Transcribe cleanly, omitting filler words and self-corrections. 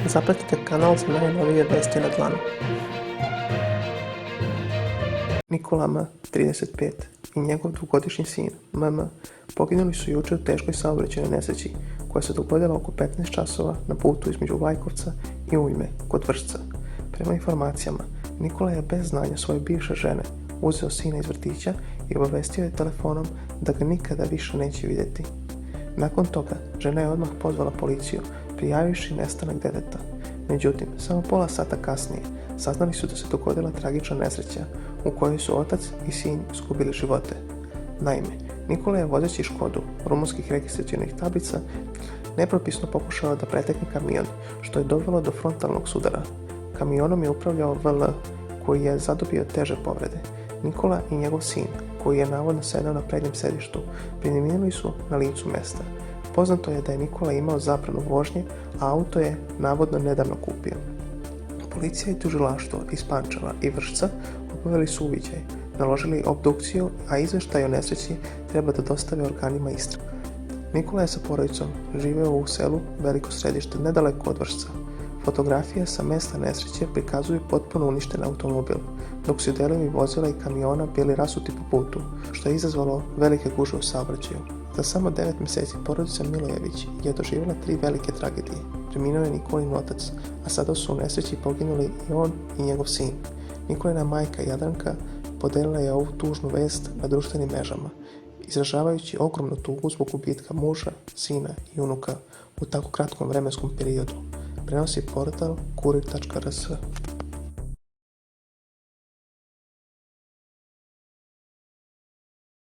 Zapratite kanal za najnovije vesti na dlanu. Nikola M., 35, i njegov dvogodišnji sin, MM, poginuli su jučer u teškoj saobraćajnoj nesreći koja se dogodila oko 15 časova na putu između Lajkovca i Ujme, kod Vršca. Prema informacijama, Nikola je bez znanja svoje bivše žene uzeo sina iz vrtića i obavestio je telefonom da ga nikada više neće vidjeti. Nakon toga, žena je odmah pozvala policiju, prijavivši nestanak deteta. Međutim, samo pola sata kasnije saznali su da se dogodila tragična nesreća u kojoj su otac i sin izgubili živote. Naime, Nikola je vozeći Škodu rumunskih registracionih tablica nepropisno pokušao da pretekne kamion, što je dovelo do frontalnog sudara. Kamionom je upravljao VL, koji je zadobio teže povrede. Nikola i njegov sin, koji je navodno sedao na prednjem sedištu, preminuli su na licu mesta. Poznato je da je Nikola imao zabranu vožnje, a auto je navodno nedavno kupio. Policija i tužilaštvo iz Pančeva i Vršca obavili su uviđaj, naložili obdukciju, a izveštaj o nesreći treba da dostave organima istrage. Nikola je sa porodicom živeo u selu Veliko Središte, nedaleko od Vršca. Fotografije sa mesta nesreće prikazuju potpuno uništen automobil, dok su delovi vozila i kamiona bili rasuti po putu, što je izazvalo velike gužve u saobraćaju. Za samo 9 mjeseci porodica Milojević je doživjela 3 velike tragedije. Preminuo je Nikolin otac, a sada su u nesreći poginuli i on i njegov sin. Nikolina majka Jadranka podelila je ovu tužnu vest na društvenim mrežama, izražavajući ogromnu tugu zbog gubitka muža, sina i unuka u tako kratkom vremenskom periodu. Prenosi portal kurir.rs.